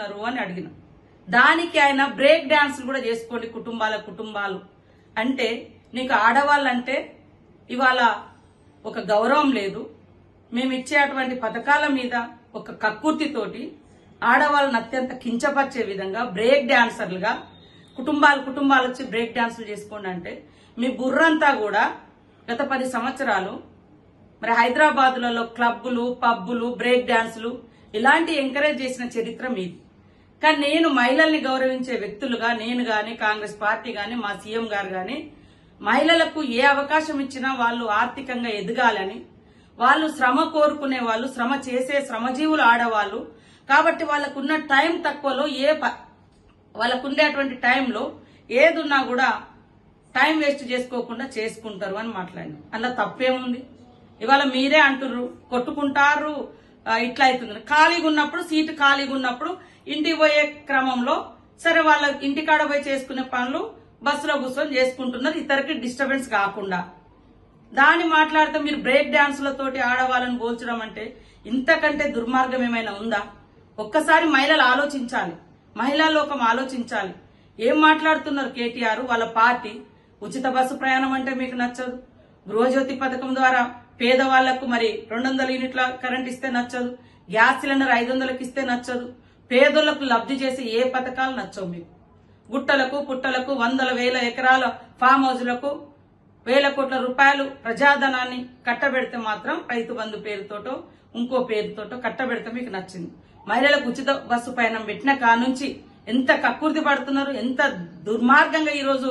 చేస్తున్నారు అని అడిగిన. దానికి ఆయన బ్రేక్ డాన్సులు కూడా చేసుకోండి కుటుంబాలు అంటే నీకు ఆడవాళ్ళంటే ఇవాళ ఒక గౌరవం లేదు. మేము ఇచ్చేటువంటి పథకాల మీద ఒక కక్కుర్తితోటి ఆడవాళ్ళని అత్యంత కించపరిచే విధంగా బ్రేక్ డాన్సర్లుగా కుటుంబాలు వచ్చి బ్రేక్ డాన్సులు చేసుకోండి అంటే మీ బుర్రంతా కూడా గత 10 సంవత్సరాలు మరి హైదరాబాదులలో క్లబ్బులు పబ్బులు బ్రేక్ డాన్సులు ఇలాంటి ఎంకరేజ్ చేసిన చరిత్ర మీది. కానీ నేను మహిళల్ని గౌరవించే వ్యక్తులుగా నేను గాని కాంగ్రెస్ పార్టీ గాని మా సీఎం గారు గాని మహిళలకు ఏ అవకాశం ఇచ్చినా వాళ్ళు ఆర్థికంగా ఎదగాలని, వాళ్ళు శ్రమ కోరుకునే వాళ్ళు, శ్రమ చేసే శ్రమజీవులు ఆడవాళ్ళు కాబట్టి వాళ్ళకున్న టైం తక్కువలో వాళ్ళకుండేటువంటి టైంలో ఏదున్నా కూడా టైం వేస్ట్ చేసుకోకుండా చేసుకుంటారు అని మాట్లాడినాం. అలా తప్పేముంది? ఇవాళ మీరే అంటుర్రు కొట్టుకుంటారు ఇట్లా అవుతుంది. ఖాళీగా ఉన్నప్పుడు సీటు ఖాళీగా ఉన్నప్పుడు ఇంటికి పోయే క్రమంలో సరే వాళ్ళ ఇంటికాడ పోయి చేసుకునే పనులు బస్సులో కూర్చొని చేసుకుంటున్నారు ఇతరికి డిస్టర్బెన్స్ కాకుండా. దాన్ని మాట్లాడితే మీరు బ్రేక్ డాన్సులతోటి ఆడవాళ్ళని పోల్చడం అంటే ఇంతకంటే దుర్మార్గం ఏమైనా ఉందా? ఒక్కసారి మహిళలు ఆలోచించాలి, మహిళా లోకం ఆలోచించాలి. ఏం మాట్లాడుతున్నారు కేటీఆర్ వాళ్ళ పార్టీ? ఉచిత బస్సు ప్రయాణం అంటే మీకు నచ్చదు, గృహజ్యోతి పథకం ద్వారా పేదవాళ్లకు మరి 200 యూనిట్ల కరెంట్ ఇస్తే నచ్చదు, గ్యాస్ సిలిండర్ 500కి ఇస్తే నచ్చదు, పేదోళ్లకు లబ్ధి చేసే ఏ పథకాలు నచ్చవు మీకు. గుట్టలకు పుట్టలకు 100,000 ఎకరాల ఫామ్ హౌజ్లకు 1,000 కోట్ల రూపాయలు ప్రజాధనాన్ని కట్టబెడితే మాత్రం రైతు బంధు పేరుతోటో ఇంకో పేరుతోటో కట్టబెడితే మీకు నచ్చింది. మహిళలకు ఉచిత బస్సు పయనం పెట్టిన కానుంచి ఎంత కక్కుర్తి పడుతున్నారు, ఎంత దుర్మార్గంగా ఈరోజు